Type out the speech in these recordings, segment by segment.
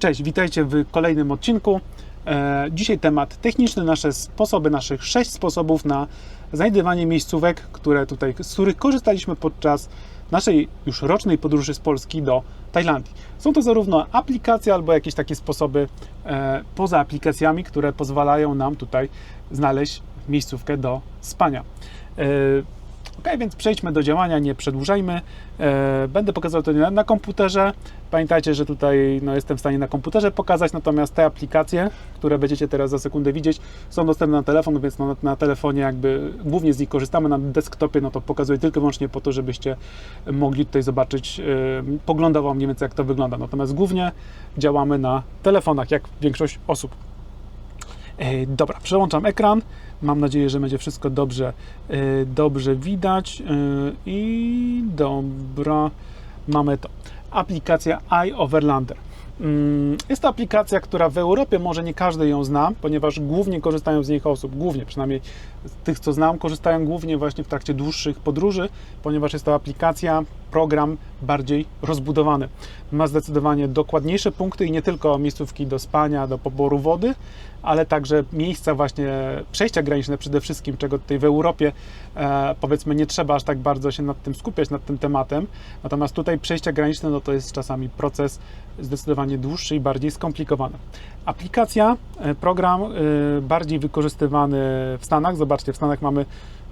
Cześć, witajcie w kolejnym odcinku. Dzisiaj temat techniczny, naszych 6 sposobów na znajdywanie miejscówek, z których korzystaliśmy podczas naszej już rocznej podróży z Polski do Tajlandii. Są to zarówno aplikacje, albo jakieś takie sposoby poza aplikacjami, które pozwalają nam tutaj znaleźć miejscówkę do spania. Ok, więc przejdźmy do działania, nie przedłużajmy. Będę pokazał to na komputerze. Pamiętajcie, że tutaj jestem w stanie na komputerze pokazać, natomiast te aplikacje, które będziecie teraz za sekundę widzieć, są dostępne na telefon, więc na telefonie jakby głównie z nich korzystamy. Na desktopie to pokazuję tylko i wyłącznie po to, żebyście mogli tutaj zobaczyć poglądowo mniej więcej jak to wygląda. Natomiast głównie działamy na telefonach, jak większość osób. Dobra, przełączam ekran. Mam nadzieję, że będzie wszystko dobrze widać. I dobra, mamy to. Aplikacja iOverlander. Jest to aplikacja, która w Europie może nie każdy ją zna, ponieważ głównie korzystają z niej osób, przynajmniej z tych, co znam, korzystają głównie właśnie w trakcie dłuższych podróży, ponieważ jest to aplikacja, program bardziej rozbudowany. Ma zdecydowanie dokładniejsze punkty i nie tylko miejscówki do spania, do poboru wody, ale także miejsca właśnie, przejścia graniczne przede wszystkim, czego tutaj w Europie powiedzmy nie trzeba aż tak bardzo się nad tym skupiać, nad tym tematem. Natomiast tutaj przejścia graniczne, to jest czasami proces zdecydowanie dłuższy i bardziej skomplikowany. Aplikacja, program bardziej wykorzystywany w Stanach. Zobaczcie, w Stanach mamy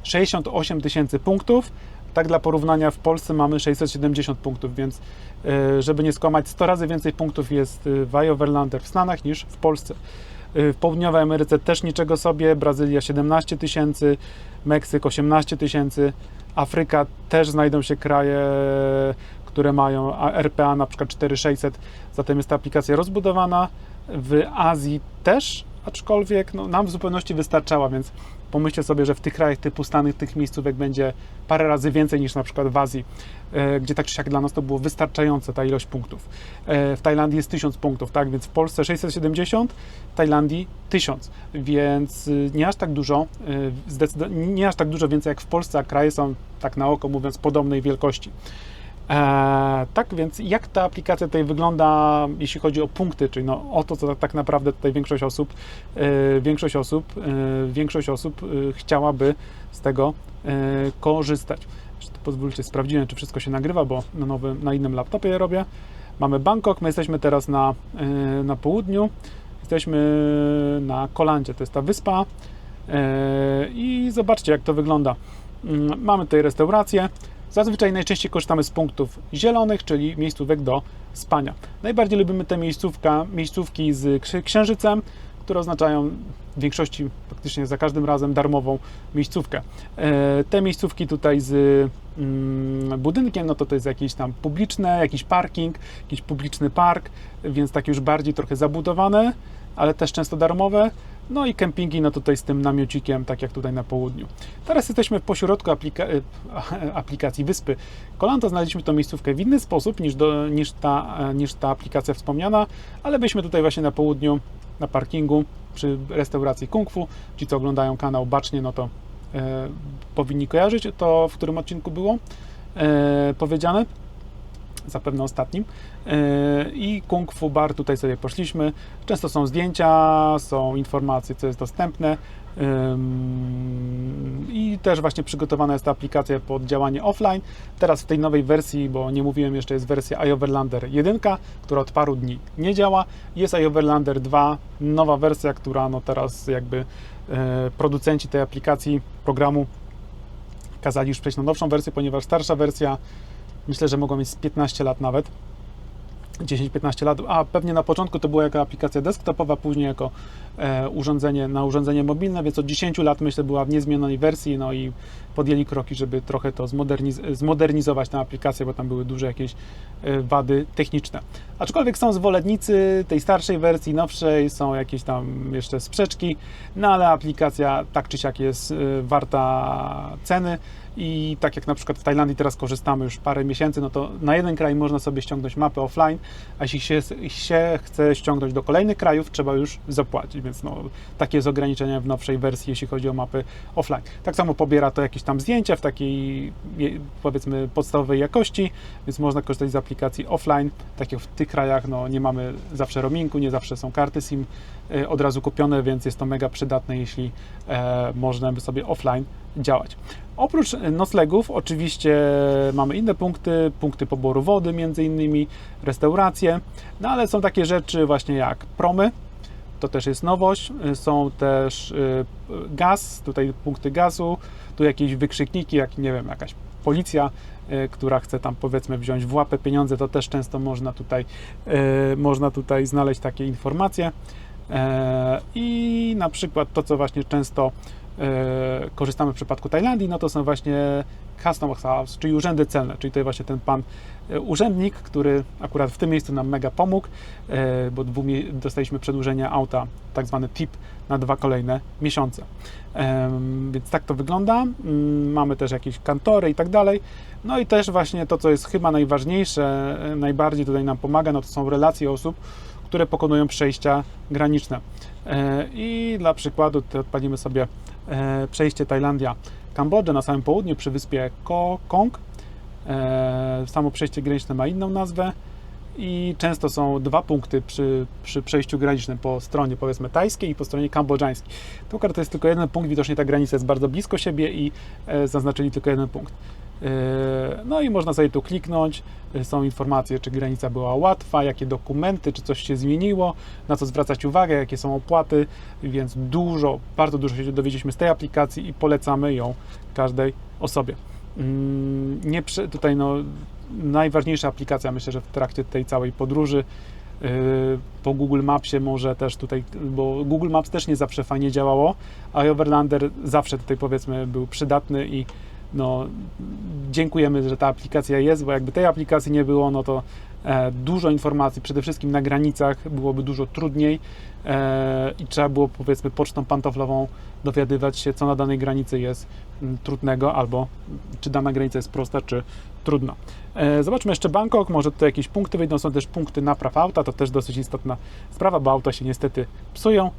68 000 punktów. Tak dla porównania w Polsce mamy 670 punktów, więc żeby nie skłamać, 100 razy więcej punktów jest w iOverlander w Stanach niż w Polsce. W Południowej Ameryce też niczego sobie, Brazylia 17 000, Meksyk 18 000, Afryka też znajdą się kraje, które mają RPA na przykład 4600, zatem jest ta aplikacja rozbudowana. W Azji też, aczkolwiek nam w zupełności wystarczała, więc pomyślcie sobie, że w tych krajach typu Stany tych miejscówek będzie parę razy więcej niż na przykład w Azji, gdzie tak czy siak dla nas to było wystarczające, ta ilość punktów. W Tajlandii jest 1000 punktów, tak? Więc w Polsce 670, w Tajlandii 1000, więc nie aż tak dużo, nie aż tak dużo więcej jak w Polsce, a kraje są, tak na oko mówiąc, podobnej wielkości. Tak więc jak ta aplikacja tutaj wygląda, jeśli chodzi o punkty, czyli o to, co tak naprawdę tutaj większość osób chciałaby z tego korzystać. Pozwólcie, sprawdziłem, czy wszystko się nagrywa, bo na innym laptopie je robię. Mamy Bangkok, my jesteśmy teraz na południu, jesteśmy na Koh Landzie, to jest ta wyspa i zobaczcie, jak to wygląda. Mamy tutaj restaurację. Zazwyczaj najczęściej korzystamy z punktów zielonych, czyli miejscówek do spania. Najbardziej lubimy te miejscówki z księżycem, które oznaczają w większości praktycznie za każdym razem darmową miejscówkę. Te miejscówki tutaj z budynkiem, to jest jakieś tam jakiś parking, jakiś publiczny park, więc takie już bardziej trochę zabudowane, ale też często darmowe. No i kempingi, tutaj z tym namiocikiem, tak jak tutaj na południu. Teraz jesteśmy w pośrodku aplikacji wyspy Koh Lanta. Znaleźliśmy tą miejscówkę w inny sposób niż ta aplikacja wspomniana, ale byliśmy tutaj właśnie na południu, na parkingu, przy restauracji Kung Fu. Ci, co oglądają kanał bacznie, to powinni kojarzyć to, w którym odcinku było powiedziane. Zapewne ostatnim. I Kung Fu Bar, tutaj sobie poszliśmy. Często są zdjęcia, są informacje, co jest dostępne. I też właśnie przygotowana jest ta aplikacja pod działanie offline. Teraz w tej nowej wersji, bo nie mówiłem jeszcze, jest wersja iOverlander 1, która od paru dni nie działa. Jest iOverlander 2, nowa wersja, która teraz jakby producenci tej aplikacji, programu kazali już przejść na nowszą wersję, ponieważ starsza wersja, myślę, że mogła mieć z 15 lat nawet, 10-15 lat, a pewnie na początku to była jako aplikacja desktopowa, później jako urządzenie mobilne, więc od 10 lat, myślę, była w niezmienionej wersji, i podjęli kroki, żeby trochę to zmodernizować tę aplikację, bo tam były duże jakieś wady techniczne. Aczkolwiek są zwolennicy tej starszej wersji, nowszej, są jakieś tam jeszcze sprzeczki, ale aplikacja tak czy siak jest warta ceny i tak jak na przykład w Tajlandii teraz korzystamy już parę miesięcy, no to na jeden kraj można sobie ściągnąć mapę offline, a jeśli się chce ściągnąć do kolejnych krajów, trzeba już zapłacić, więc no, takie jest ograniczenie w nowszej wersji, jeśli chodzi o mapy offline. Tak samo pobiera to jakieś tam zdjęcia w takiej, powiedzmy, podstawowej jakości, więc można korzystać z aplikacji offline, tak jak w tych krajach, no nie mamy zawsze roamingu, nie zawsze są karty SIM od razu kupione, więc jest to mega przydatne, jeśli można by sobie offline działać. Oprócz noclegów oczywiście mamy inne punkty poboru wody między innymi, restauracje, no ale są takie rzeczy właśnie jak promy, to też jest nowość, są też gaz, tutaj punkty gazu, tu jakieś wykrzykniki, jak nie wiem, jakaś policja, która chce tam powiedzmy wziąć w łapę pieniądze, to też często można tutaj znaleźć takie informacje. I na przykład to, co właśnie często korzystamy w przypadku Tajlandii, no to są właśnie Customs House, czyli urzędy celne, czyli to jest właśnie ten pan urzędnik, który akurat w tym miejscu nam mega pomógł, bo dostaliśmy przedłużenie auta, tak zwany tip na 2 kolejne miesiące. Więc tak to wygląda. Mamy też jakieś kantory i tak dalej. No i też właśnie to, co jest chyba najważniejsze, najbardziej tutaj nam pomaga, no to są relacje osób, które pokonują przejścia graniczne. I dla przykładu tutaj odpalimy sobie przejście Tajlandia-Kambodża na samym południu przy wyspie Koh Kong. Samo przejście graniczne ma inną nazwę i często są 2 punkty przy przejściu granicznym po stronie powiedzmy tajskiej i po stronie kambodżańskiej. Tu to jest tylko jeden punkt, widocznie ta granica jest bardzo blisko siebie i zaznaczyli tylko jeden punkt. No i można sobie tu kliknąć, są informacje, czy granica była łatwa, jakie dokumenty, czy coś się zmieniło, na co zwracać uwagę, jakie są opłaty, więc bardzo dużo się dowiedzieliśmy z tej aplikacji i polecamy ją każdej osobie. Tutaj no, najważniejsza aplikacja, myślę, że w trakcie tej całej podróży po Google Mapsie może też tutaj, bo Google Maps też nie zawsze fajnie działało, a Overlander zawsze tutaj powiedzmy był przydatny i no, dziękujemy, że ta aplikacja jest, bo jakby tej aplikacji nie było, no to dużo informacji, przede wszystkim na granicach byłoby dużo trudniej i trzeba było powiedzmy pocztą pantoflową dowiadywać się, co na danej granicy jest trudnego, albo czy dana granica jest prosta, czy trudna. Zobaczmy jeszcze Bangkok, może tutaj jakieś punkty wyjdą, są też punkty napraw auta, to też dosyć istotna sprawa, bo auta się niestety psują.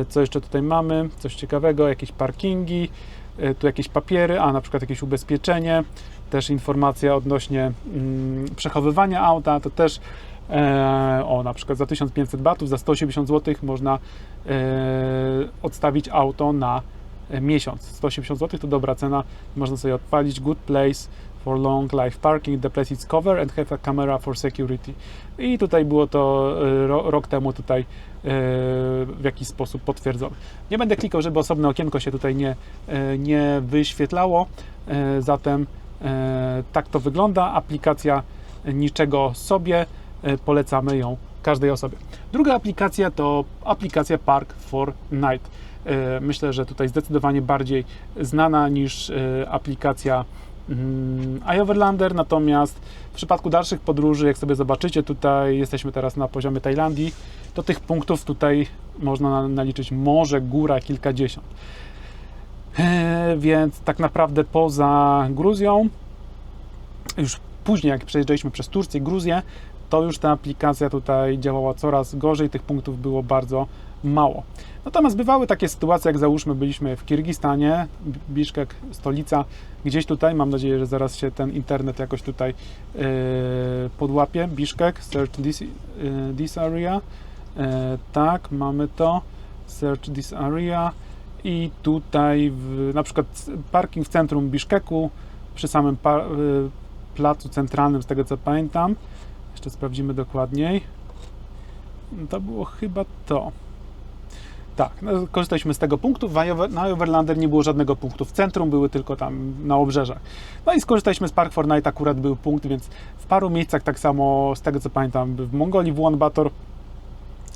Co jeszcze tutaj mamy? Coś ciekawego, jakieś parkingi, tu jakieś papiery, a na przykład jakieś ubezpieczenie, też informacja odnośnie przechowywania auta, to też na przykład za 1500 batów, za 180 zł można odstawić auto na miesiąc. 180 zł to dobra cena, można sobie odpalić good place for long life parking, the place is covered and have a camera for security. I tutaj było to rok temu tutaj w jakiś sposób potwierdzone. Nie będę klikał, żeby osobne okienko się tutaj nie wyświetlało, zatem tak to wygląda. Aplikacja niczego sobie, polecamy ją każdej osobie. Druga aplikacja to aplikacja Park4Night. Myślę, że tutaj zdecydowanie bardziej znana niż aplikacja iOverlander, natomiast w przypadku dalszych podróży, jak sobie zobaczycie, tutaj jesteśmy teraz na poziomie Tajlandii, to tych punktów tutaj można naliczyć może góra kilkadziesiąt. Więc tak naprawdę poza Gruzją, już później jak przejeżdżaliśmy przez Turcję i Gruzję, to już ta aplikacja tutaj działała coraz gorzej, tych punktów było bardzo mało. Natomiast bywały takie sytuacje, jak załóżmy byliśmy w Kirgistanie, Biszkek, stolica, gdzieś tutaj, mam nadzieję, że zaraz się ten internet jakoś tutaj podłapie, Biszkek, search this area, tak, mamy to, search this area i tutaj na przykład parking w centrum Biszkeku, przy samym placu centralnym, z tego co pamiętam, jeszcze sprawdzimy dokładniej, to było chyba to. Tak, no, korzystaliśmy z tego punktu. Na Overlander nie było żadnego punktu w centrum, były tylko tam na obrzeżach. No i skorzystaliśmy z Park4Night, akurat był punkt, więc w paru miejscach, tak samo z tego co pamiętam, w Mongolii, w Ulaanbaatar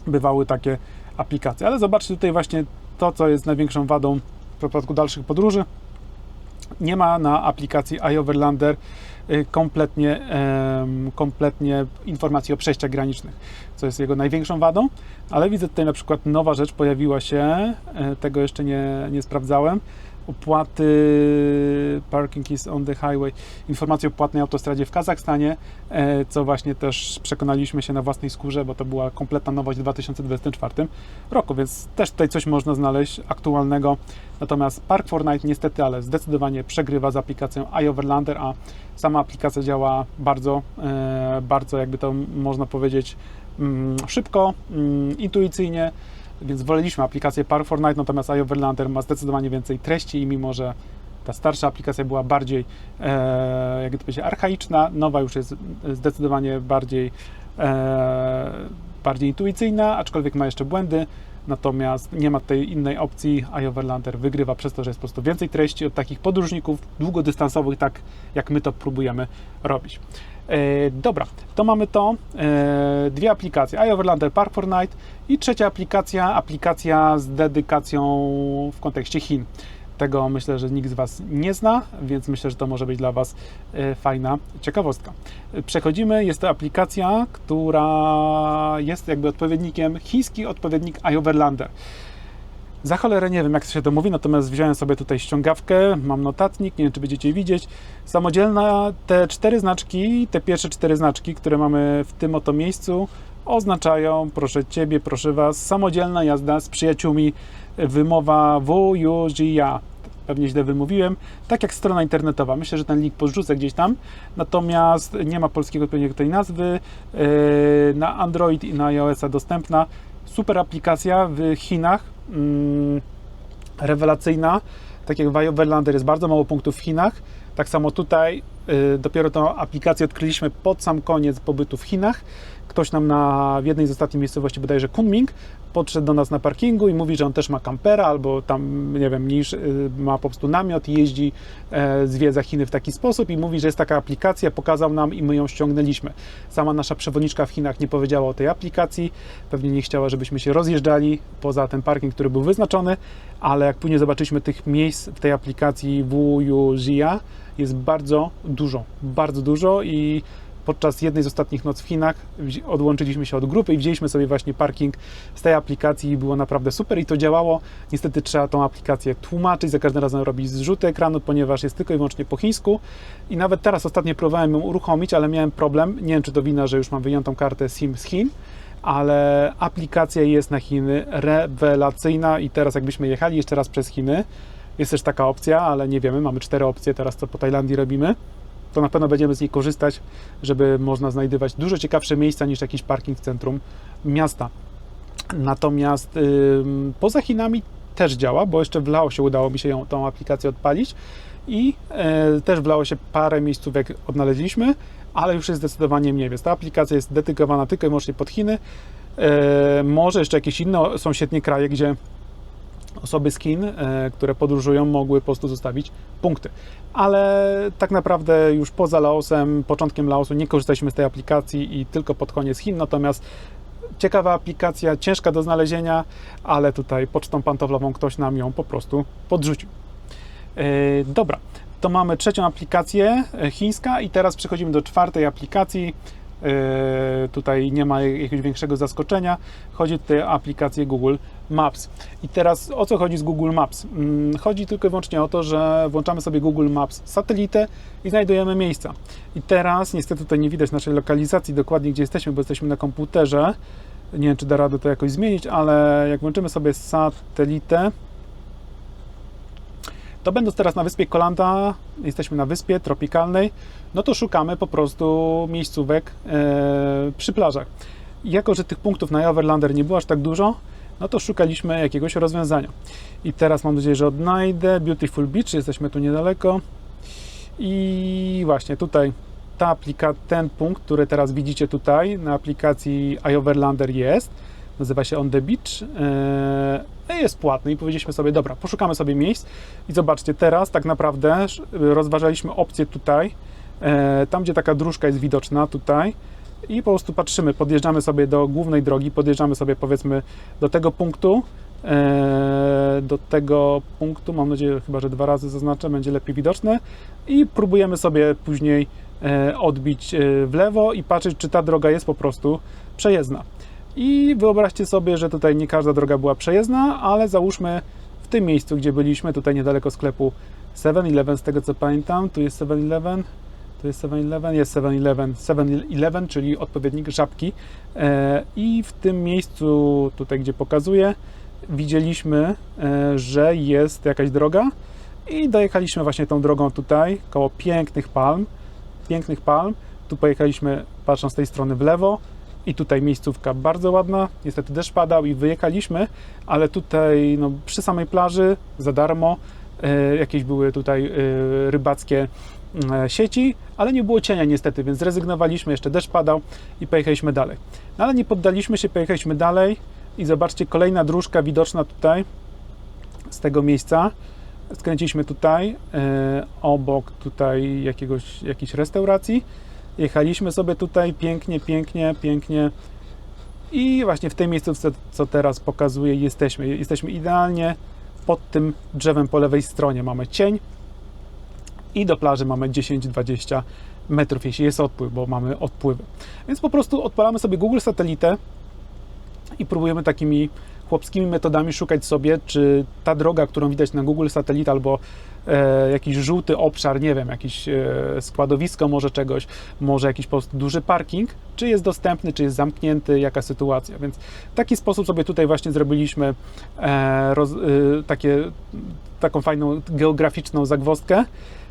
bywały takie aplikacje. Ale zobaczcie tutaj właśnie to, co jest największą wadą w przypadku dalszych podróży. Nie ma na aplikacji iOverlander kompletnie informacji o przejściach granicznych, co jest jego największą wadą, ale widzę tutaj na przykład nowa rzecz pojawiła się, tego jeszcze nie sprawdzałem, opłaty, parking is on the highway, informacje o płatnej autostradzie w Kazachstanie, co właśnie też przekonaliśmy się na własnej skórze, bo to była kompletna nowość w 2024 roku, więc też tutaj coś można znaleźć aktualnego. Natomiast Park4Night niestety, ale zdecydowanie przegrywa z aplikacją iOverlander, a sama aplikacja działa bardzo, jakby to można powiedzieć, szybko, intuicyjnie, więc woleliśmy aplikację Park4Night, natomiast iOverlander ma zdecydowanie więcej treści i mimo, że ta starsza aplikacja była bardziej, jakby to powiedzieć, archaiczna, nowa już jest zdecydowanie bardziej intuicyjna, aczkolwiek ma jeszcze błędy, natomiast nie ma tej innej opcji. iOverlander wygrywa przez to, że jest po prostu więcej treści od takich podróżników długodystansowych, tak jak my to próbujemy robić. Dobra, to mamy to, dwie aplikacje, iOverlander, Park4Night i trzecia aplikacja z dedykacją w kontekście Chin. Tego myślę, że nikt z Was nie zna, więc myślę, że to może być dla Was fajna ciekawostka. Przechodzimy, jest to aplikacja, która jest jakby odpowiednikiem, chiński odpowiednik iOverlander. Za cholerę nie wiem, jak się to mówi, natomiast wziąłem sobie tutaj ściągawkę, mam notatnik, nie wiem, czy będziecie widzieć. Samodzielna, te pierwsze 4 znaczki, które mamy w tym oto miejscu, oznaczają, proszę Ciebie, proszę Was, samodzielna jazda z przyjaciółmi, wymowa WUJIA. Pewnie źle wymówiłem, tak jak strona internetowa. Myślę, że ten link podrzucę gdzieś tam, natomiast nie ma polskiego odpowiedniego tej nazwy. Na Android i na iOS-a dostępna. Super aplikacja w Chinach, rewelacyjna. Tak jak w iOverlander jest bardzo mało punktów w Chinach, tak samo tutaj dopiero tę aplikację odkryliśmy pod sam koniec pobytu w Chinach. Ktoś nam w jednej z ostatnich miejscowości, bodajże Kunming, podszedł do nas na parkingu i mówi, że on też ma kampera albo tam, nie wiem, ma po prostu namiot i jeździ, zwiedza Chiny w taki sposób i mówi, że jest taka aplikacja, pokazał nam i my ją ściągnęliśmy. Sama nasza przewodniczka w Chinach nie powiedziała o tej aplikacji, pewnie nie chciała, żebyśmy się rozjeżdżali poza ten parking, który był wyznaczony, ale jak później zobaczyliśmy tych miejsc w tej aplikacji WUJIA, jest bardzo dużo i podczas jednej z ostatnich nocy w Chinach odłączyliśmy się od grupy i wzięliśmy sobie właśnie parking z tej aplikacji i było naprawdę super i to działało. Niestety trzeba tą aplikację tłumaczyć, za każdym razem robić zrzuty ekranu, ponieważ jest tylko i wyłącznie po chińsku i nawet teraz ostatnio próbowałem ją uruchomić, ale miałem problem, nie wiem, czy to wina, że już mam wyjętą kartę SIM z Chin, ale aplikacja jest na Chiny rewelacyjna i teraz jakbyśmy jechali jeszcze raz przez Chiny, jest też taka opcja, ale nie wiemy, mamy 4 opcje teraz, co po Tajlandii robimy, to na pewno będziemy z niej korzystać, żeby można znajdywać dużo ciekawsze miejsca niż jakiś parking w centrum miasta. Natomiast poza Chinami też działa, bo jeszcze w Laosie udało mi się tą aplikację odpalić i też w Laosie parę miejscówek odnaleźliśmy, ale już jest zdecydowanie mniej, więc ta aplikacja jest dedykowana tylko i wyłącznie pod Chiny. Może jeszcze jakieś inne sąsiednie kraje, gdzie osoby z Chin, które podróżują, mogły po prostu zostawić punkty. Ale tak naprawdę już poza Laosem, początkiem Laosu nie korzystaliśmy z tej aplikacji i tylko pod koniec Chin, natomiast ciekawa aplikacja, ciężka do znalezienia, ale tutaj pocztą pantoflową ktoś nam ją po prostu podrzucił. Dobra, to mamy trzecią aplikację chińska i teraz przechodzimy do czwartej aplikacji. Tutaj nie ma jakiegoś większego zaskoczenia. Chodzi tutaj o aplikację Google Maps. I teraz o co chodzi z Google Maps? Chodzi tylko i wyłącznie o to, że włączamy sobie Google Maps satelitę i znajdujemy miejsca. I teraz niestety tutaj nie widać naszej lokalizacji dokładnie, gdzie jesteśmy, bo jesteśmy na komputerze. Nie wiem, czy da radę to jakoś zmienić, ale jak włączymy sobie satelitę, to będąc teraz na wyspie Koh Lanta, jesteśmy na wyspie tropikalnej, no to szukamy po prostu miejscówek przy plażach. I jako że tych punktów na iOverlander nie było aż tak dużo, no to szukaliśmy jakiegoś rozwiązania. I teraz mam nadzieję, że odnajdę Beautiful Beach, jesteśmy tu niedaleko. I właśnie tutaj ten punkt, który teraz widzicie tutaj na aplikacji iOverlander jest, nazywa się On the Beach, jest płatny i powiedzieliśmy sobie, dobra, poszukamy sobie miejsc i zobaczcie, teraz tak naprawdę rozważaliśmy opcję tutaj, tam gdzie taka dróżka jest widoczna tutaj i po prostu patrzymy, podjeżdżamy sobie do głównej drogi, podjeżdżamy sobie powiedzmy do tego punktu, mam nadzieję, chyba że 2 razy zaznaczę, będzie lepiej widoczne i próbujemy sobie później odbić w lewo i patrzeć, czy ta droga jest po prostu przejezdna. I wyobraźcie sobie, że tutaj nie każda droga była przejezdna, ale załóżmy tym miejscu, gdzie byliśmy, tutaj niedaleko sklepu 7-Eleven, z tego co pamiętam, tu jest 7-Eleven, tu jest 7-Eleven, jest 7-Eleven, czyli odpowiednik Żabki. I w tym miejscu, tutaj gdzie pokazuję, widzieliśmy, że jest jakaś droga i dojechaliśmy właśnie tą drogą tutaj, koło pięknych palm. Tu pojechaliśmy, patrząc z tej strony w lewo, i tutaj miejscówka bardzo ładna. Niestety deszcz padał i wyjechaliśmy, ale tutaj no, przy samej plaży za darmo jakieś były tutaj rybackie sieci, ale nie było cienia niestety, więc zrezygnowaliśmy, jeszcze deszcz padał i pojechaliśmy dalej. No, ale nie poddaliśmy się, pojechaliśmy dalej i zobaczcie, kolejna dróżka widoczna tutaj z tego miejsca. Skręciliśmy tutaj, obok tutaj jakiejś restauracji. Jechaliśmy sobie tutaj pięknie i właśnie w tej miejscówce, co teraz pokazuję, jesteśmy idealnie pod tym drzewem po lewej stronie. Mamy cień i do plaży mamy 10-20 metrów, jeśli jest odpływ, bo mamy odpływy. Więc po prostu odpalamy sobie Google Satelitę i próbujemy takimi chłopskimi metodami szukać sobie, czy ta droga, którą widać na Google Satellite, albo jakiś żółty obszar, nie wiem, jakieś składowisko może czegoś, może jakiś po prostu duży parking, czy jest dostępny, czy jest zamknięty, jaka sytuacja. Więc w taki sposób sobie tutaj właśnie zrobiliśmy taką fajną geograficzną zagwozdkę.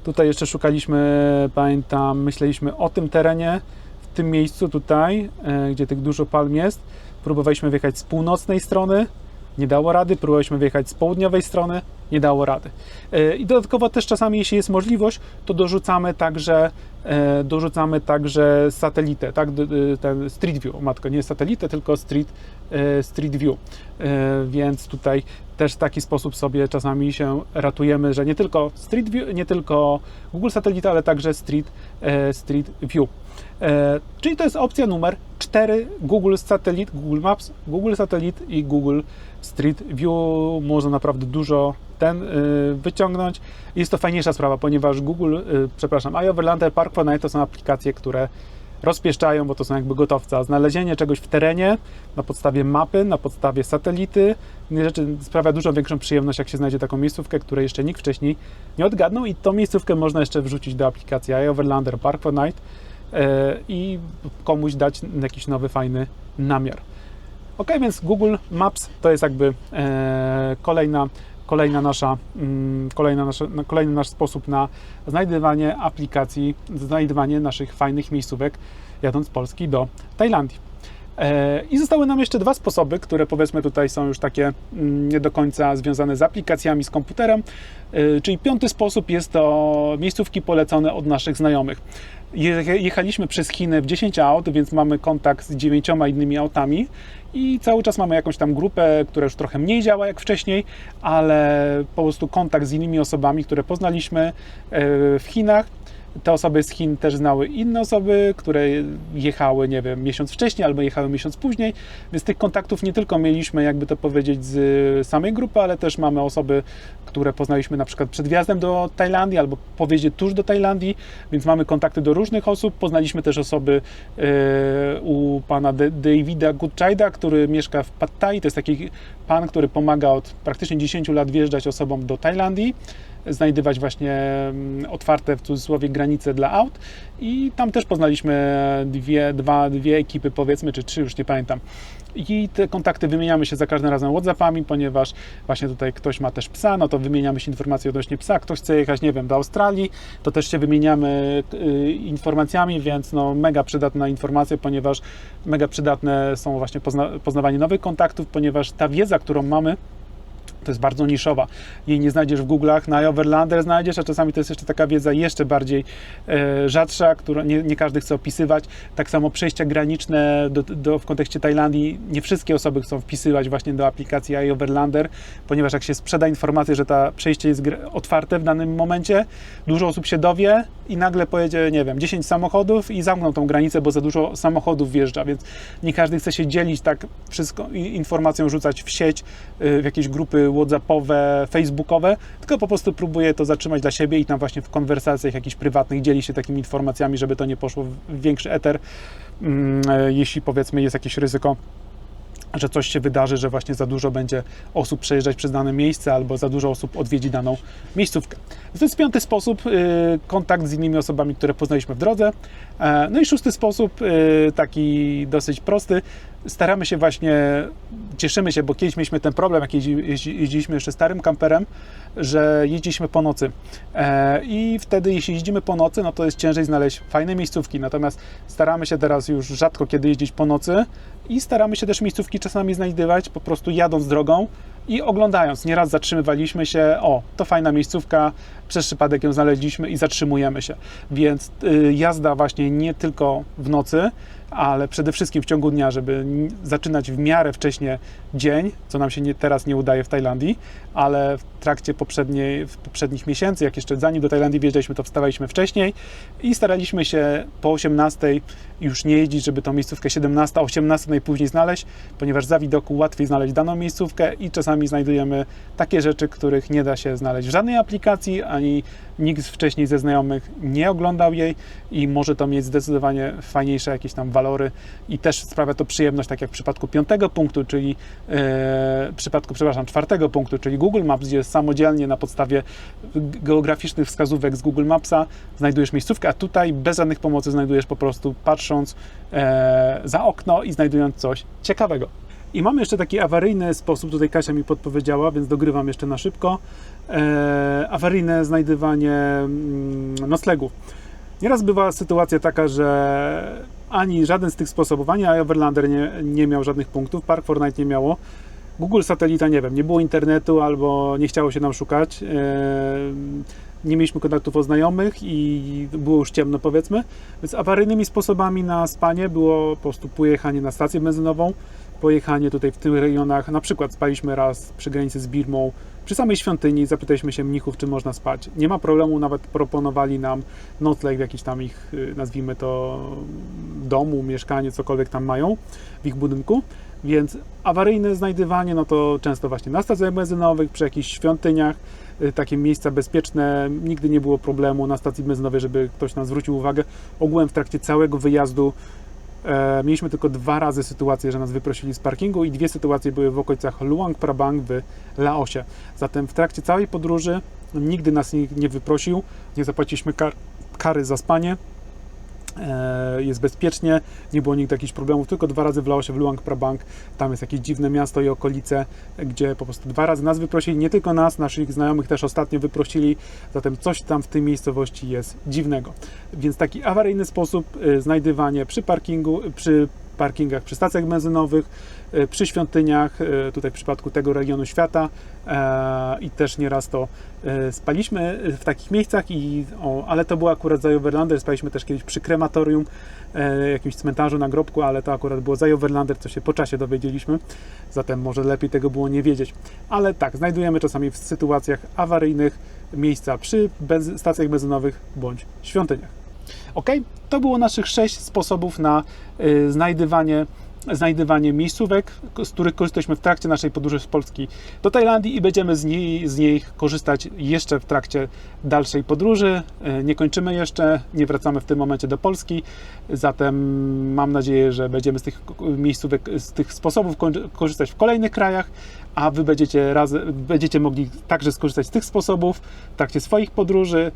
Tutaj jeszcze szukaliśmy, pamiętam, myśleliśmy o tym terenie, w tym miejscu tutaj, gdzie tych dużo palm jest. Próbowaliśmy wjechać z północnej strony, nie dało rady. Próbowaliśmy wjechać z południowej strony, nie dało rady. I dodatkowo też czasami, jeśli jest możliwość, to dorzucamy także satelitę, tak? Ten Street View, nie satelitę, tylko Street View. Więc tutaj też w taki sposób sobie czasami się ratujemy, że nie tylko Street View, nie tylko Google Satelita, ale także Street View. Czyli to jest opcja numer 4, Google Satellite, Google Maps, Google Satellite i Google Street View. Można naprawdę dużo wyciągnąć. Jest to fajniejsza sprawa, ponieważ iOverlander, Park4Night to są aplikacje, które rozpieszczają, bo to są jakby gotowce. Znalezienie czegoś w terenie na podstawie mapy, na podstawie satelity, inne rzeczy sprawia dużo większą przyjemność, jak się znajdzie taką miejscówkę, której jeszcze nikt wcześniej nie odgadnął, i tą miejscówkę można jeszcze wrzucić do aplikacji iOverlander, Park4Night i komuś dać jakiś nowy, fajny namiar. Ok, więc Google Maps to jest jakby kolejny nasz sposób na znajdywanie aplikacji, znajdywanie naszych fajnych miejscówek, jadąc z Polski do Tajlandii. I zostały nam jeszcze dwa sposoby, które powiedzmy tutaj są już takie nie do końca związane z aplikacjami, z komputerem. Czyli piąty sposób jest to miejscówki polecone od naszych znajomych. Jechaliśmy przez Chiny w 10 aut, więc mamy kontakt z 9 innymi autami i cały czas mamy jakąś tam grupę, która już trochę mniej działa jak wcześniej, ale po prostu kontakt z innymi osobami, które poznaliśmy w Chinach. Te osoby z Chin też znały inne osoby, które jechały, nie wiem, miesiąc wcześniej albo jechały miesiąc później, więc tych kontaktów nie tylko mieliśmy, jakby to powiedzieć, z samej grupy, ale też mamy osoby, które poznaliśmy na przykład przed wjazdem do Tajlandii albo po wjeździe tuż do Tajlandii, więc mamy kontakty do różnych osób. Poznaliśmy też osoby u pana Davida Goodchild, który mieszka w Pad Thai. To jest taki pan, który pomaga od praktycznie 10 lat wjeżdżać osobom do Tajlandii, znajdywać właśnie otwarte, w cudzysłowie, granice dla aut, i tam też poznaliśmy dwie ekipy, powiedzmy, czy 3, już nie pamiętam. I te kontakty wymieniamy się za każdym razem WhatsAppami, ponieważ właśnie tutaj ktoś ma też psa, no to wymieniamy się informacje odnośnie psa. Ktoś chce jechać, nie wiem, do Australii, to też się wymieniamy informacjami, więc no mega przydatna informacja, ponieważ mega przydatne są właśnie poznawanie nowych kontaktów, ponieważ ta wiedza, którą mamy, to jest bardzo niszowa. Jej nie znajdziesz w Google'ach, na iOverlander znajdziesz, a czasami to jest jeszcze taka wiedza jeszcze bardziej rzadsza, którą nie każdy chce opisywać. Tak samo przejścia graniczne w kontekście Tajlandii, nie wszystkie osoby chcą wpisywać właśnie do aplikacji iOverlander, ponieważ jak się sprzeda informację, że to przejście jest otwarte w danym momencie, dużo osób się dowie i nagle pojedzie, nie wiem, 10 samochodów i zamkną tą granicę, bo za dużo samochodów wjeżdża, więc nie każdy chce się dzielić tak wszystko, informacją rzucać w sieć, w jakieś grupy WhatsAppowe, Facebookowe, tylko po prostu próbuje to zatrzymać dla siebie i tam właśnie w konwersacjach jakichś prywatnych dzieli się takimi informacjami, żeby to nie poszło w większy eter, jeśli powiedzmy jest jakieś ryzyko że coś się wydarzy, że właśnie za dużo będzie osób przejeżdżać przez dane miejsce albo za dużo osób odwiedzi daną miejscówkę. To jest 5. sposób, kontakt z innymi osobami, które poznaliśmy w drodze. No i 6. sposób, taki dosyć prosty, staramy się właśnie, cieszymy się, bo kiedyś mieliśmy ten problem, jak jeździliśmy jeszcze starym kamperem, że jeździliśmy po nocy i wtedy jeśli jeździmy po nocy, no to jest ciężej znaleźć fajne miejscówki, natomiast staramy się teraz już rzadko kiedy jeździć po nocy i staramy się też miejscówki czasami znajdywać po prostu jadąc drogą i oglądając. Nieraz zatrzymywaliśmy się, o, to fajna miejscówka, przez przypadek ją znaleźliśmy i zatrzymujemy się. Więc jazda właśnie nie tylko w nocy, ale przede wszystkim w ciągu dnia, żeby zaczynać w miarę wcześnie dzień, co nam się teraz nie udaje w Tajlandii, ale w trakcie poprzednich miesięcy, jak jeszcze zanim do Tajlandii wjeżdżaliśmy, to wstawaliśmy wcześniej i staraliśmy się po 18 już nie jeździć, żeby tą miejscówkę 17, 18 najpóźniej znaleźć, ponieważ za widoku łatwiej znaleźć daną miejscówkę i czasami znajdujemy takie rzeczy, których nie da się znaleźć w żadnej aplikacji, ani nikt wcześniej ze znajomych nie oglądał jej i może to mieć zdecydowanie fajniejsze jakieś tam walory i też sprawia to przyjemność, tak jak w przypadku 5. punktu, czyli w przypadku, 4. punktu, czyli Google Maps, gdzie samodzielnie na podstawie geograficznych wskazówek z Google Mapsa znajdujesz miejscówkę, a tutaj bez żadnych pomocy znajdujesz po prostu patrząc za okno i znajdując coś ciekawego. I mamy jeszcze taki awaryjny sposób, tutaj Kasia mi podpowiedziała, więc dogrywam jeszcze na szybko. Awaryjne znajdywanie noclegów. Nieraz bywa sytuacja taka, że ani żaden z tych sposobów, ani iOverlander nie miał żadnych punktów, Park4Night nie miało, Google Satelita, nie wiem, nie było internetu albo nie chciało się nam szukać, nie mieliśmy kontaktów o znajomych i było już ciemno, powiedzmy, więc awaryjnymi sposobami na spanie było po prostu pojechanie na stację benzynową, pojechanie tutaj w tych rejonach, na przykład spaliśmy raz przy granicy z Birmą, przy samej świątyni, zapytaliśmy się mnichów, czy można spać. Nie ma problemu, nawet proponowali nam nocleg w jakiś tam ich, nazwijmy to, domu, mieszkanie, cokolwiek tam mają w ich budynku. Więc awaryjne znajdywanie, no to często właśnie na stacjach benzynowych, przy jakichś świątyniach, takie miejsca bezpieczne, nigdy nie było problemu na stacji benzynowej, żeby ktoś nam zwrócił uwagę. Ogółem w trakcie całego wyjazdu mieliśmy tylko 2 razy sytuację, że nas wyprosili z parkingu i 2 sytuacje były w okolicach Luang Prabang w Laosie. Zatem w trakcie całej podróży nigdy nas nikt nie wyprosił, nie zapłaciliśmy kary za spanie, jest bezpiecznie, nie było nigdy jakichś problemów, tylko 2 razy w Laosie, w Luang Prabang, tam jest jakieś dziwne miasto i okolice, gdzie po prostu 2 razy nas wyprosili, nie tylko nas, naszych znajomych też ostatnio wyprosili, zatem coś tam w tej miejscowości jest dziwnego. Więc taki awaryjny sposób znajdywanie przy parkingach, przy stacjach benzynowych, przy świątyniach, tutaj w przypadku tego regionu świata i też nieraz to spaliśmy w takich miejscach, ale to było akurat za Overlander, spaliśmy też kiedyś przy krematorium, jakimś cmentarzu, nagrobku, ale to akurat było za Overlander, co się po czasie dowiedzieliśmy, zatem może lepiej tego było nie wiedzieć. Ale tak, znajdujemy czasami w sytuacjach awaryjnych miejsca przy stacjach benzynowych bądź świątyniach. Ok, to było naszych 6 sposobów na znajdywanie miejscówek, z których korzystaliśmy w trakcie naszej podróży z Polski do Tajlandii i będziemy z nich korzystać jeszcze w trakcie dalszej podróży. Nie kończymy jeszcze, nie wracamy w tym momencie do Polski, zatem mam nadzieję, że będziemy z tych miejscówek, z tych sposobów korzystać w kolejnych krajach, a Wy będziecie mogli także skorzystać z tych sposobów w trakcie swoich podróży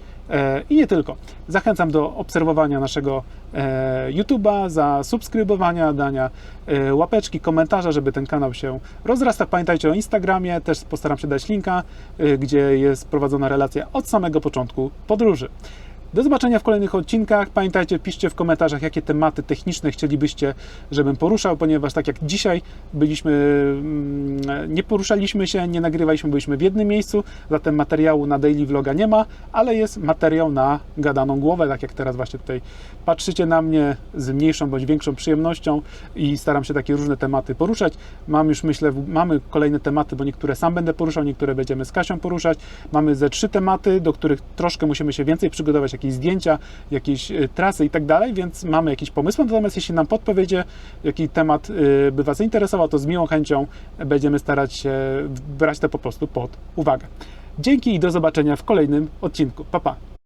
i nie tylko. Zachęcam do obserwowania naszego YouTube'a, za subskrybowania, dania łapeczki, komentarza, żeby ten kanał się rozrastał. Pamiętajcie o Instagramie, też postaram się dać linka, gdzie jest prowadzona relacja od samego początku podróży. Do zobaczenia w kolejnych odcinkach. Pamiętajcie, piszcie w komentarzach, jakie tematy techniczne chcielibyście, żebym poruszał, ponieważ tak jak dzisiaj nie poruszaliśmy się, nie nagrywaliśmy, byliśmy w jednym miejscu, zatem materiału na daily vloga nie ma, ale jest materiał na gadaną głowę, tak jak teraz właśnie tutaj patrzycie na mnie z mniejszą bądź większą przyjemnością i staram się takie różne tematy poruszać. Mamy kolejne tematy, bo niektóre sam będę poruszał, niektóre będziemy z Kasią poruszać. Mamy ze 3 tematy, do których troszkę musimy się więcej przygotować, jakieś zdjęcia, jakieś trasy i tak dalej, więc mamy jakieś pomysły, natomiast jeśli nam podpowiecie, jaki temat by Was zainteresował, to z miłą chęcią będziemy starać się brać to po prostu pod uwagę. Dzięki i do zobaczenia w kolejnym odcinku. Pa, pa!